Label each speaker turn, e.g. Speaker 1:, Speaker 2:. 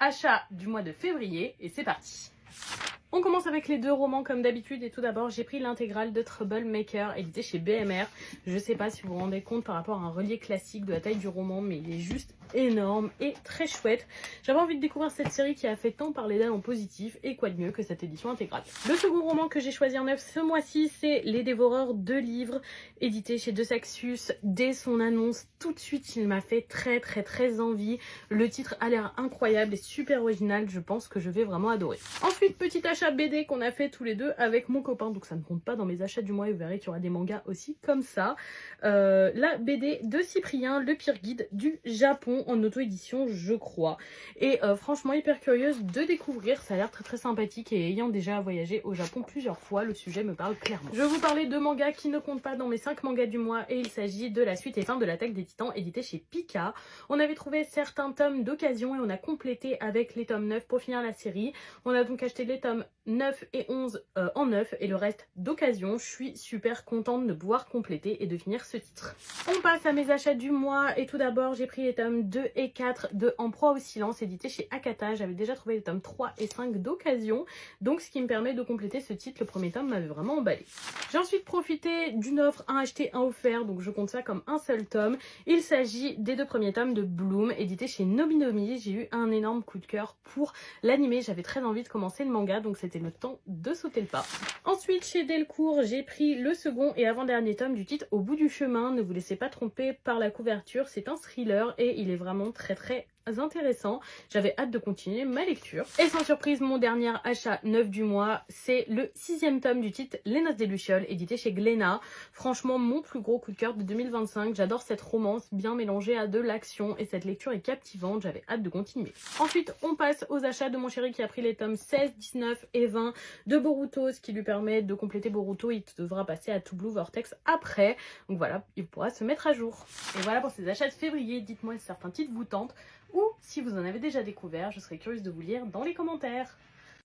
Speaker 1: achat du mois de février et c'est parti. On commence avec les deux romans comme d'habitude et tout d'abord j'ai pris l'intégrale de Troublemaker édité chez BMR. Je sais pas si vous vous rendez compte par rapport à un relié classique de la taille du roman, mais il est juste énorme et très chouette. J'avais envie de découvrir cette série qui a fait tant parler d'elle en positif et quoi de mieux que cette édition intégrale. Le second roman que j'ai choisi en neuf ce mois-ci, c'est Les Dévoreurs de livres édité chez De Saxus. Dès son annonce, tout de suite il m'a fait très envie. Le titre a l'air incroyable et super original, je pense que je vais vraiment adorer. Ensuite, petit achat BD qu'on a fait tous les deux avec mon copain, donc ça ne compte pas dans mes achats du mois et vous verrez qu'il y aura des mangas aussi comme ça. La BD de Cyprien, Le Pire Guide du Japon en auto-édition je crois. Et franchement hyper curieuse de découvrir, ça a l'air très sympathique et ayant déjà voyagé au Japon plusieurs fois, le sujet me parle clairement. Je vais vous parler de mangas qui ne comptent pas dans mes 5 mangas du mois et il s'agit de la suite et fin de l'Attaque des Titans édité chez Pika. On avait trouvé certains tomes d'occasion et on a complété avec les tomes 9 pour finir la série. On a donc acheté les tomes 9 et 11 en neuf et le reste d'occasion. Je suis super contente de pouvoir compléter et de finir ce titre. On passe à mes achats du mois et tout d'abord j'ai pris les tomes 2 et 4 de En proie au silence édité chez Akata. J'avais déjà trouvé les tomes 3 et 5 d'occasion, donc ce qui me permet de compléter ce titre. Le premier tome m'avait vraiment emballé. J'ai ensuite profité d'une offre, un acheté, un offert, donc je compte ça comme un seul tome. Il s'agit des 2 premiers tomes de Bloom édité chez Nobinomi. J'ai eu un énorme coup de cœur pour l'animé, j'avais très envie de commencer le manga, donc c'était le temps de sauter le pas. Ensuite chez Delcourt j'ai pris le second et avant-dernier tome du titre Au bout du chemin. Ne vous laissez pas tromper par la couverture, c'est un thriller et il est vraiment très intéressant. J'avais hâte de continuer ma lecture. Et sans surprise, mon dernier achat neuf du mois, c'est le 6e tome du titre Les Noces des Lucioles, édité chez Glénat. Franchement, mon plus gros coup de cœur de 2025. J'adore cette romance bien mélangée à de l'action et cette lecture est captivante. J'avais hâte de continuer. Ensuite, on passe aux achats de mon chéri qui a pris les tomes 16, 19 et 20 de Boruto, ce qui lui permet de compléter Boruto. Il devra passer à To Blue Vortex après. Donc voilà, il pourra se mettre à jour. Et voilà pour ces achats de février. Dites-moi si certains titres vous tentent ou si vous en avez déjà découvert, je serais curieuse de vous lire dans les commentaires.